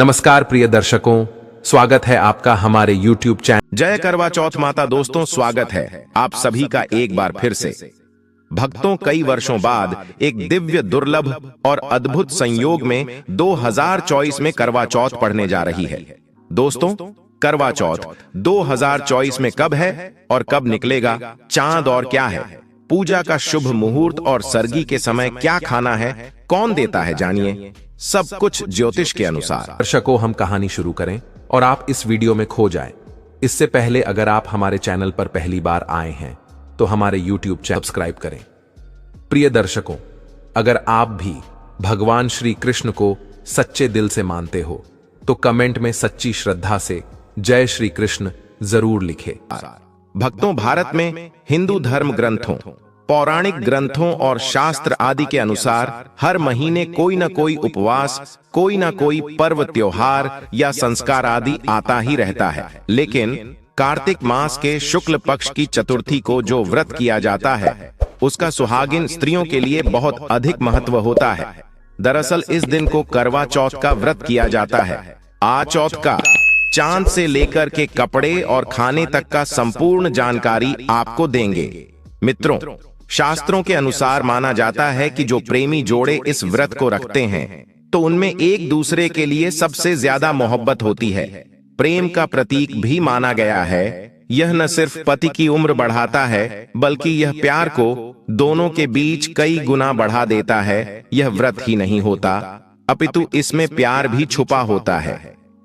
नमस्कार प्रिय दर्शकों, स्वागत है आपका हमारे YouTube चैनल जय करवा चौथ माता। दोस्तों, स्वागत है आप सभी का एक बार फिर से। भक्तों, कई वर्षों बाद एक दिव्य, दुर्लभ और अद्भुत संयोग में 2024 में करवा चौथ पड़ने जा रही है। दोस्तों, करवा चौथ 2024 में कब है और कब निकलेगा, चांद और क्या है, पूजा का शुभ मुहूर्त और सरगी के समय क्या खाना है, कौन देता है, जानिए सब कुछ ज्योतिष के अनुसार। दर्शकों, हम कहानी शुरू करें और आप इस वीडियो में खो जाएं। इससे पहले अगर आप हमारे चैनल पर पहली बार आए हैं तो हमारे YouTube चैनल सब्सक्राइब करें। प्रिय दर्शकों, अगर आप भी भगवान श्री कृष्ण को सच्चे दिल से मानते हो तो कमेंट में सच्ची श्रद्धा से जय श्री कृष्ण जरूर लिखें। भक्तों, भारत में हिंदू धर्म ग्रंथों, पौराणिक ग्रंथों और शास्त्र आदि के अनुसार हर महीने कोई न कोई उपवास, कोई न कोई पर्व, त्योहार या संस्कार आदि आता ही रहता है। लेकिन कार्तिक मास के शुक्ल पक्ष की चतुर्थी को जो व्रत किया जाता है उसका सुहागिन स्त्रियों के लिए बहुत अधिक महत्व होता है। दरअसल इस दिन को करवा चौथ का व्रत किया जाता है। आज चौथ का चांद से लेकर के कपड़े और खाने तक का संपूर्ण जानकारी आपको देंगे। मित्रों, शास्त्रों के अनुसार माना जाता है कि जो प्रेमी जोड़े इस व्रत को रखते हैं तो उनमें एक दूसरे के लिए सबसे ज्यादा मोहब्बत होती है। प्रेम का प्रतीक भी माना गया है। यह न सिर्फ पति की उम्र बढ़ाता है बल्कि यह प्यार को दोनों के बीच कई गुना बढ़ा देता है। यह व्रत ही नहीं होता अपितु इसमें प्यार भी छुपा होता है।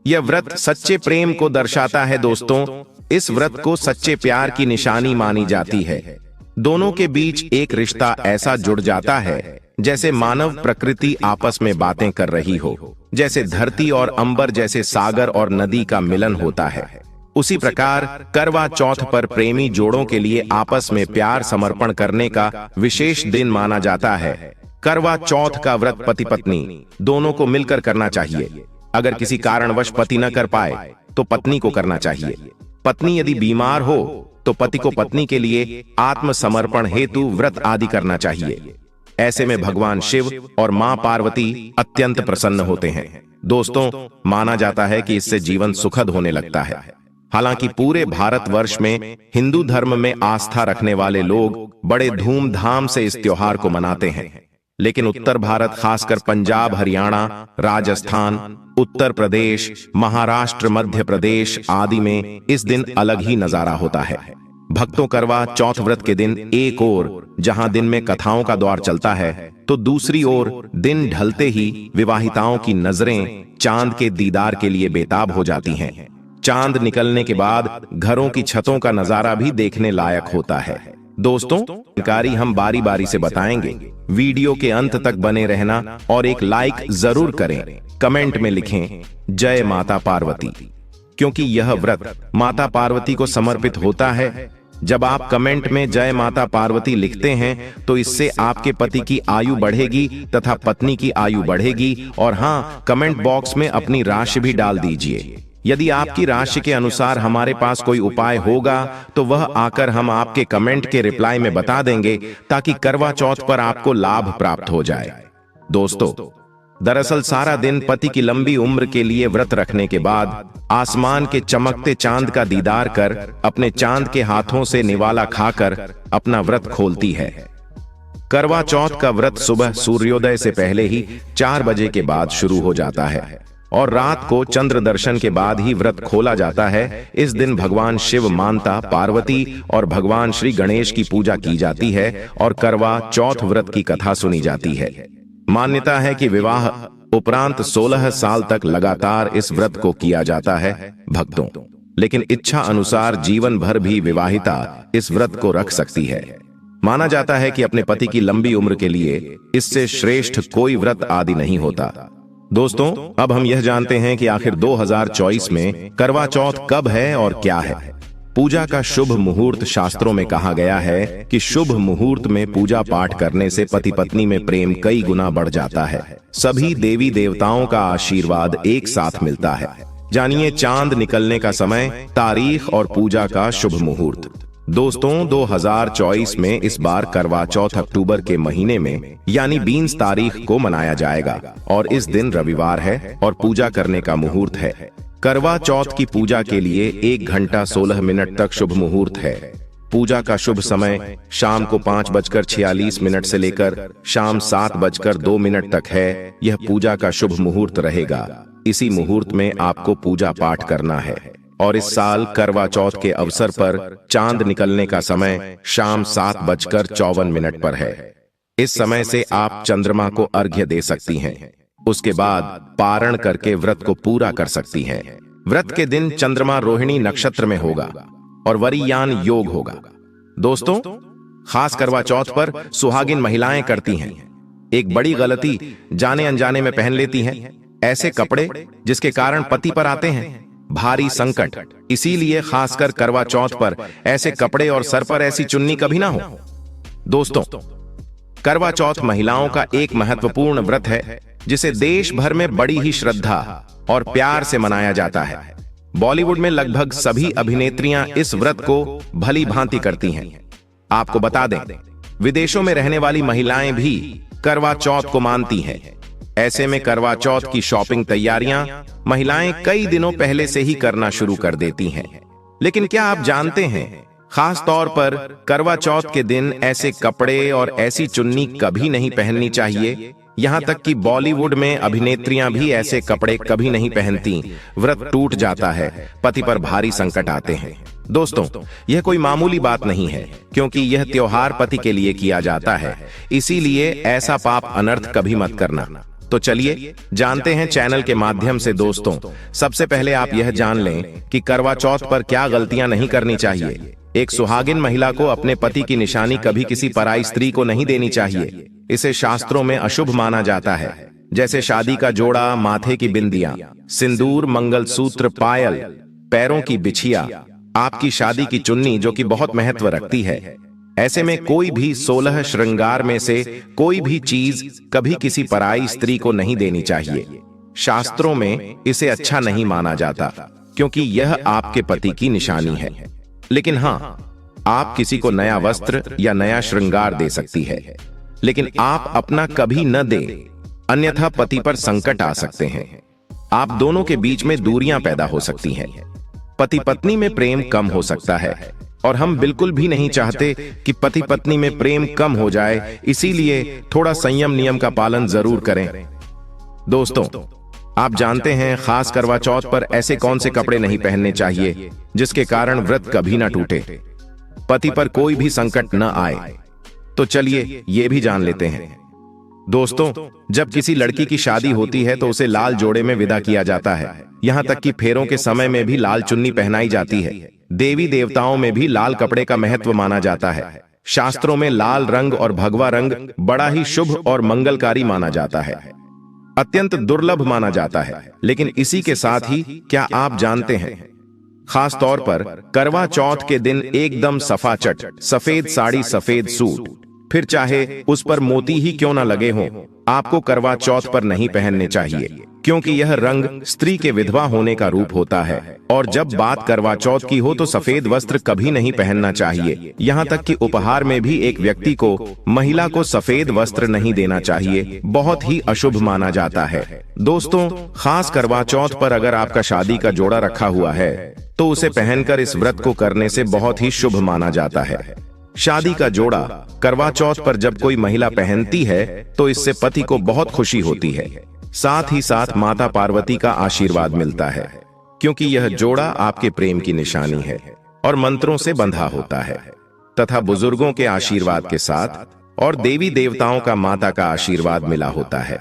यह व्रत सच्चे प्रेम को दर्शाता है। दोस्तों, इस व्रत को सच्चे प्यार की निशानी मानी जाती है। दोनों के बीच एक रिश्ता ऐसा जुड़ जाता है जैसे मानव प्रकृति आपस में बातें कर रही हो, जैसे धरती और अंबर, जैसे सागर और नदी का मिलन होता है। उसी प्रकार करवा चौथ पर प्रेमी जोड़ों के लिए आपस में प्यार समर्पण करने का विशेष दिन माना जाता है। करवा चौथ का व्रत पति पत्नी दोनों को मिलकर करना चाहिए। अगर किसी कारणवश पति न कर पाए तो पत्नी को करना चाहिए। पत्नी यदि बीमार हो तो पति को पत्नी के लिए आत्मसमर्पण हेतु व्रत आदि करना चाहिए। ऐसे में भगवान शिव और मां पार्वती अत्यंत प्रसन्न होते हैं। दोस्तों, माना जाता है कि इससे जीवन सुखद होने लगता है। हालांकि पूरे भारतवर्ष में हिंदू धर्म में आस्था रखने वाले लोग बड़े धूमधाम से इस त्योहार को मनाते हैं, लेकिन उत्तर भारत, खासकर पंजाब, हरियाणा, राजस्थान, उत्तर प्रदेश, महाराष्ट्र, मध्य प्रदेश आदि में इस दिन अलग ही नजारा होता है। भक्तों, करवा चौथ व्रत के दिन एक ओर जहां दिन में कथाओं का दौर चलता है तो दूसरी ओर दिन ढलते ही विवाहिताओं की नजरें चांद के दीदार के लिए बेताब हो जाती हैं। चांद निकलने के बाद घरों की छतों का नजारा भी देखने लायक होता है। दोस्तों, जानकारी हम बारी बारी से बताएंगे। वीडियो के अंत तक बने रहना और एक लाइक जरूर करें। कमेंट में लिखें जय माता पार्वती, क्योंकि यह व्रत माता पार्वती को समर्पित होता है। जब आप कमेंट में जय माता पार्वती लिखते हैं तो इससे आपके पति की आयु बढ़ेगी तथा पत्नी की आयु बढ़ेगी। और हाँ, कमेंट बॉक्स में अपनी राशि भी डाल दीजिए। यदि आपकी राशि के अनुसार हमारे पास कोई उपाय होगा तो वह आकर हम आपके कमेंट के रिप्लाई में बता देंगे, ताकि करवा चौथ पर आपको लाभ प्राप्त हो जाए। दोस्तों, दरअसल सारा दिन पति की लंबी उम्र के लिए व्रत रखने के बाद आसमान के चमकते चांद का दीदार कर अपने चांद के हाथों से निवाला खाकर अपना व्रत खोलती है। करवा चौथ का व्रत सुबह सूर्योदय से पहले ही 4 बजे के बाद शुरू हो जाता है और रात को चंद्र दर्शन के बाद ही व्रत खोला जाता है। इस दिन भगवान शिव, माता पार्वती और भगवान श्री गणेश की पूजा की जाती है और करवा चौथ व्रत की कथा सुनी जाती है। मान्यता है कि विवाह उपरांत 16 साल तक लगातार इस व्रत को किया जाता है भक्तों, लेकिन इच्छा अनुसार जीवन भर भी विवाहिता इस व्रत को रख सकती है। माना जाता है कि अपने पति की लंबी उम्र के लिए इससे श्रेष्ठ कोई व्रत आदि नहीं होता। दोस्तों, अब हम यह जानते हैं कि आखिर 2024 में करवा चौथ कब है और क्या है। पूजा का शुभ मुहूर्त शास्त्रों में कहा गया है कि शुभ मुहूर्त में पूजा पाठ करने से पति पत्नी में प्रेम कई गुना बढ़ जाता है। सभी देवी देवताओं का आशीर्वाद एक साथ मिलता है। जानिए चांद निकलने का समय, तारीख और पूजा का शुभ मुहूर्त। दोस्तों 2024 में इस बार करवा चौथ अक्टूबर के महीने में यानी 20 तारीख को मनाया जाएगा और इस दिन रविवार है और पूजा करने का मुहूर्त है। करवा चौथ की पूजा के लिए 1 घंटा 16 मिनट तक शुभ मुहूर्त है। पूजा का शुभ समय शाम को 5:46 से लेकर शाम 7:02 तक है। यह पूजा का शुभ मुहूर्त रहेगा। इसी मुहूर्त में आपको पूजा पाठ करना है और इस साल करवा चौथ के अवसर पर चांद निकलने का समय शाम 7:54 पर है। इस समय से आप चंद्रमा को अर्घ्य दे सकती हैं। उसके बाद पारण करके व्रत को पूरा कर सकती हैं। व्रत के दिन चंद्रमा रोहिणी नक्षत्र में होगा और वरीयान योग होगा। दोस्तों, खास करवा चौथ पर सुहागिन महिलाएं करती हैं एक बड़ी गलती, जाने अनजाने में पहन लेती हैं ऐसे कपड़े जिसके कारण पति पर आते हैं भारी संकट। इसीलिए खासकर करवा चौथ पर ऐसे कपड़े और सर पर ऐसी चुन्नी कभी ना हो। दोस्तों, करवा चौथ महिलाओं का एक महत्वपूर्ण व्रत है जिसे देश भर में बड़ी ही श्रद्धा और प्यार से मनाया जाता है। बॉलीवुड में लगभग सभी अभिनेत्रियां इस व्रत को भली भांति करती हैं। आपको बता दें, विदेशों में रहने वाली महिलाएं भी करवा चौथ को मानती हैं। ऐसे में करवा चौथ की शॉपिंग तैयारियां महिलाएं कई दिनों पहले से ही करना शुरू कर देती हैं। लेकिन क्या आप जानते हैं, खास तौर पर करवा चौथ के दिन ऐसे कपड़े और ऐसी चुन्नी कभी नहीं पहननी चाहिए। यहां तक कि बॉलीवुड में अभिनेत्रियां भी ऐसे कपड़े कभी नहीं पहनती। व्रत टूट जाता है, पति पर भारी संकट आते हैं। दोस्तों, यह कोई मामूली बात नहीं है क्योंकि यह त्योहार पति के लिए किया जाता है। इसीलिए ऐसा पाप अनर्थ कभी मत करना। तो चलिए जानते हैं चैनल के माध्यम से। दोस्तों, सबसे पहले आप यह जान लें कि करवा चौथ पर क्या गलतियां नहीं करनी चाहिए। एक सुहागिन महिला को अपने पति की निशानी कभी किसी पराई स्त्री को नहीं देनी चाहिए। इसे शास्त्रों में अशुभ माना जाता है, जैसे शादी का जोड़ा, माथे की बिंदियां, सिंदूर, मंगलसूत्र, पायल, पैरों की बिछिया, आपकी शादी की चुन्नी जो कि बहुत महत्व रखती है। ऐसे में कोई भी 16 श्रृंगार में से कोई भी चीज कभी किसी पराई स्त्री को नहीं देनी चाहिए। शास्त्रों में इसे अच्छा नहीं माना जाता क्योंकि यह आपके पति की निशानी है। लेकिन हां, आप किसी को नया वस्त्र या नया श्रृंगार दे सकती है, लेकिन आप अपना कभी न दें, अन्यथा पति पर संकट आ सकते हैं। आप दोनों के बीच में दूरियां पैदा हो सकती हैं। पति पत्नी में प्रेम कम हो सकता है और हम बिल्कुल भी नहीं चाहते कि पति पत्नी में प्रेम कम हो जाए। इसीलिए थोड़ा संयम नियम का पालन जरूर करें। दोस्तों, आप जानते हैं खास करवा चौथ पर ऐसे कौन से कपड़े नहीं पहनने चाहिए जिसके कारण व्रत कभी ना टूटे, पति पर कोई भी संकट न आए। तो चलिए ये भी जान लेते हैं। दोस्तों, जब किसी लड़की की शादी होती है तो उसे लाल जोड़े में विदा किया जाता है। यहां तक कि फेरों के समय में भी लाल चुन्नी पहनाई जाती है। देवी देवताओं में भी लाल कपड़े का महत्व माना जाता है। शास्त्रों में लाल रंग और भगवा रंग बड़ा ही शुभ और मंगलकारी माना जाता है, अत्यंत दुर्लभ माना जाता है। लेकिन इसी के साथ ही क्या आप जानते हैं, खास तौर पर करवा चौथ के दिन एकदम सफाचट सफेद साड़ी, सफेद सूट, फिर चाहे उस पर मोती ही क्यों ना लगे हों, आपको करवा चौथ पर नहीं पहनने चाहिए क्योंकि यह रंग स्त्री के विधवा होने का रूप होता है। और जब बात करवा चौथ की हो तो सफेद वस्त्र कभी नहीं पहनना चाहिए। यहाँ तक कि उपहार में भी एक व्यक्ति को, महिला को सफेद वस्त्र नहीं देना चाहिए, बहुत ही अशुभ माना जाता है। दोस्तों, खास करवा चौथ पर अगर आपका शादी का जोड़ा रखा हुआ है तो उसे पहनकर इस व्रत को करने से बहुत ही शुभ माना जाता है। शादी का जोड़ा करवा चौथ पर जब कोई महिला पहनती है तो इससे पति को बहुत खुशी होती है, साथ ही साथ माता पार्वती का आशीर्वाद मिलता है क्योंकि यह जोड़ा आपके प्रेम की निशानी है और मंत्रों से बंधा होता है तथा बुजुर्गों के आशीर्वाद के साथ और देवी देवताओं का, माता का आशीर्वाद मिला होता है।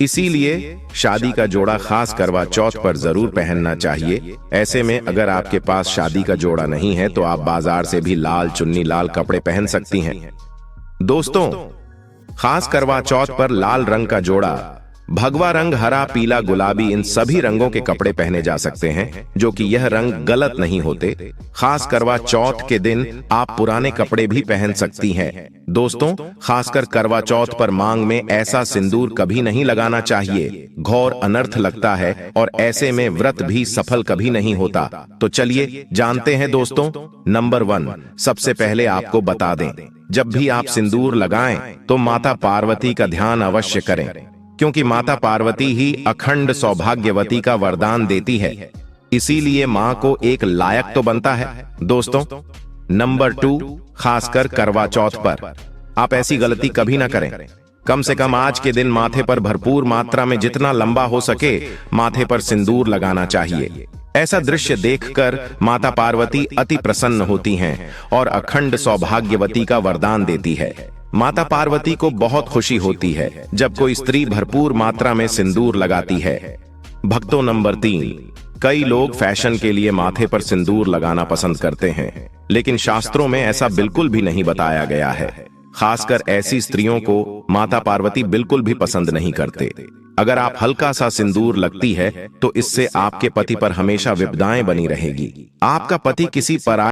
इसीलिए शादी का जोड़ा खास करवा चौथ पर जरूर पहनना चाहिए। ऐसे में अगर आपके पास शादी का जोड़ा नहीं है तो आप बाजार से भी लाल चुन्नी, लाल कपड़े पहन सकती हैं। दोस्तों, खास करवा चौथ पर लाल रंग का जोड़ा भगवा रंग, हरा, पीला, गुलाबी, इन सभी रंगों के कपड़े पहने जा सकते हैं, जो कि यह रंग गलत नहीं होते। खास करवा चौथ के दिन आप पुराने कपड़े भी पहन सकती हैं। दोस्तों, खासकर करवा चौथ पर मांग में ऐसा सिंदूर कभी नहीं लगाना चाहिए, घोर अनर्थ लगता है और ऐसे में व्रत भी सफल कभी नहीं होता। तो चलिए जानते हैं दोस्तों। नंबर 1, सबसे पहले आपको बता दें, जब भी आप सिंदूर लगाएं तो माता पार्वती का ध्यान अवश्य करें, क्योंकि माता पार्वती ही अखंड सौभाग्यवती का वरदान देती है, इसीलिए मां को एक लायक तो बनता है दोस्तों। नंबर 2, खासकर करवा चौथ पर आप ऐसी गलती कभी ना करें। कम से कम आज के दिन माथे पर भरपूर मात्रा में जितना लंबा हो सके माथे पर सिंदूर लगाना चाहिए। ऐसा दृश्य देखकर माता पार्वती अति प्रसन्न होती हैं और अखंड सौभाग्यवती का वरदान देती है। माता पार्वती को बहुत खुशी होती है जब कोई स्त्री भरपूर मात्रा में सिंदूर लगाती है। भक्तों, नंबर 3, कई लोग फैशन के लिए माथे पर सिंदूर लगाना पसंद करते हैं, लेकिन शास्त्रों में ऐसा बिल्कुल भी नहीं बताया गया है। खासकर ऐसी स्त्रियों को माता पार्वती बिल्कुल भी पसंद नहीं करते। अगर आप हल्का सा सिंदूर लगती है तो इससे आपके पति पर हमेशा विपदाएं बनी रहेगी। आपका पति किसी पर